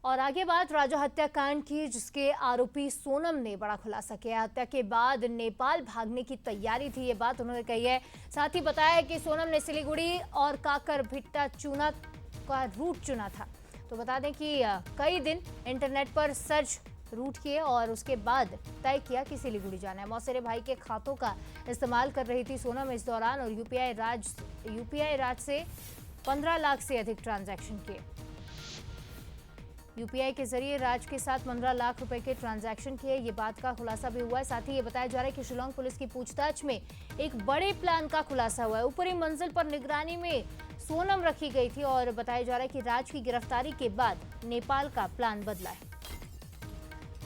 और आगे बात राजा हत्याकांड की, जिसके आरोपी सोनम ने बड़ा खुलासा किया। हत्या के बाद नेपाल भागने की तैयारी थी, ये बात उन्होंने कही है। साथ ही बताया कि सोनम ने सिलीगुड़ी और काकरभिट्टा चूना का रूट चुना था। तो बता दें कि कई दिन इंटरनेट पर सर्च रूट किए और उसके बाद तय किया कि सिलीगुड़ी जाना है। मौसेरे भाई के खातों का इस्तेमाल कर रही थी सोनम इस दौरान, और यूपीआई राज से 15 लाख से अधिक ट्रांजैक्शन किए। यूपीआई के जरिए राज के साथ 15 लाख रुपए के ट्रांजैक्शन किए, ये बात का खुलासा भी हुआ है। साथ ही ये बताया जा रहा है कि शिलांग पुलिस की पूछताछ में एक बड़े प्लान का खुलासा हुआ है। ऊपरी मंजिल पर निगरानी में सोनम रखी गई थी और बताया जा रहा है कि राज की गिरफ्तारी के बाद नेपाल का प्लान बदला है।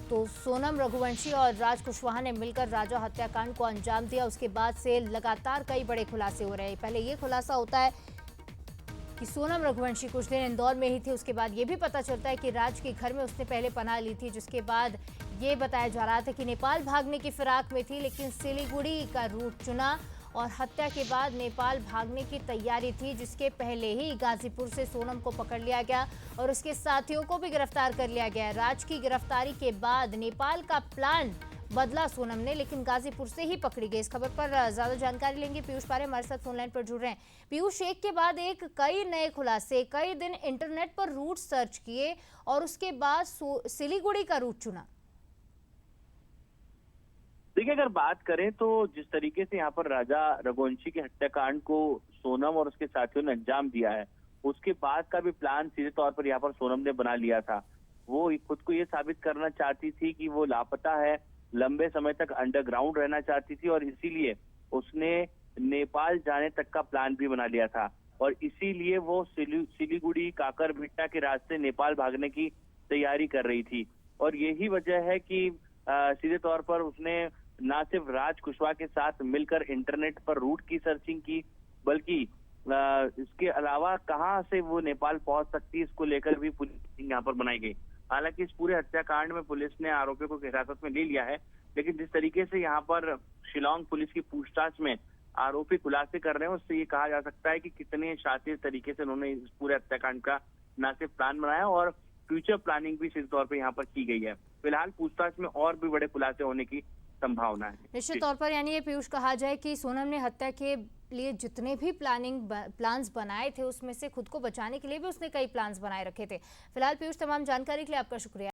तो सोनम रघुवंशी और राज कुशवाहा ने मिलकर राजा हत्याकांड को अंजाम दिया। उसके बाद से लगातार कई बड़े खुलासे हो रहे हैं। पहले ये खुलासा होता है कि सोनम रघुवंशी कुछ दिन इंदौर में ही थी। उसके बाद ये भी पता चलता है कि राज के घर में उसने पहले पनाह ली थी, जिसके बाद ये बताया जा रहा था कि नेपाल भागने की फिराक में थी, लेकिन सिलीगुड़ी का रूट चुना और हत्या के बाद नेपाल भागने की तैयारी थी, जिसके पहले ही गाजीपुर से सोनम को पकड़ लिया गया और उसके साथियों को भी गिरफ्तार कर लिया गया। राज की गिरफ्तारी के बाद नेपाल का प्लान बदला सोनम ने, लेकिन गाजीपुर से ही पकड़ी गई। इस खबर पर ज्यादा जानकारी लेंगे पीयूष पारे हमारे साथ फोन लाइन पर जुड़ रहे हैं। पीयूष, एक के बाद एक कई नए खुलासे, कई दिन इंटरनेट पर रूट सर्च किए और उसके बाद सिलीगुड़ी का रूट चुना। देखिए, अगर बात करें तो जिस तरीके से यहाँ पर राजा रघुवंशी के हत्याकांड को सोनम और उसके साथियों ने अंजाम दिया है, उसके बाद का भी प्लान सीधे तौर पर यहाँ पर सोनम ने बना लिया था। वो खुद को ये साबित करना चाहती थी कि वो लापता है, लंबे समय तक अंडरग्राउंड रहना चाहती थी और इसीलिए उसने नेपाल जाने तक का प्लान भी बना लिया था और इसीलिए वो सिलीगुड़ी काकरभिट्टा के रास्ते नेपाल भागने की तैयारी कर रही थी। और यही वजह है कि सीधे तौर पर उसने ना सिर्फ राज कुशवाहा के साथ मिलकर इंटरनेट पर रूट की सर्चिंग की, बल्कि इसके अलावा कहां से वो नेपाल पहुंच सकती है, इसको लेकर भी पुलिस यहाँ पर बनाई गई। हालांकि इस पूरे हत्याकांड में पुलिस ने आरोपियों को हिरासत में ले लिया है, लेकिन जिस तरीके से यहाँ पर शिलांग पुलिस की पूछताछ में आरोपी खुलासे कर रहे हैं, उससे ये कहा जा सकता है कि कितने शातिर तरीके से उन्होंने इस पूरे हत्याकांड का न सिर्फ प्लान बनाया और फ्यूचर प्लानिंग भी सीधे तौर पर यहाँ पर की गई है। फिलहाल पूछताछ में और भी बड़े खुलासे होने की संभावना है। निश्चित तौर पर यानी ये पीयूष कहा जाए कि सोनम ने हत्या के लिए जितने भी प्लान्स बनाए थे, उसमें से खुद को बचाने के लिए भी उसने कई प्लान्स बनाए रखे थे। फिलहाल पीयूष, तमाम जानकारी के लिए आपका शुक्रिया।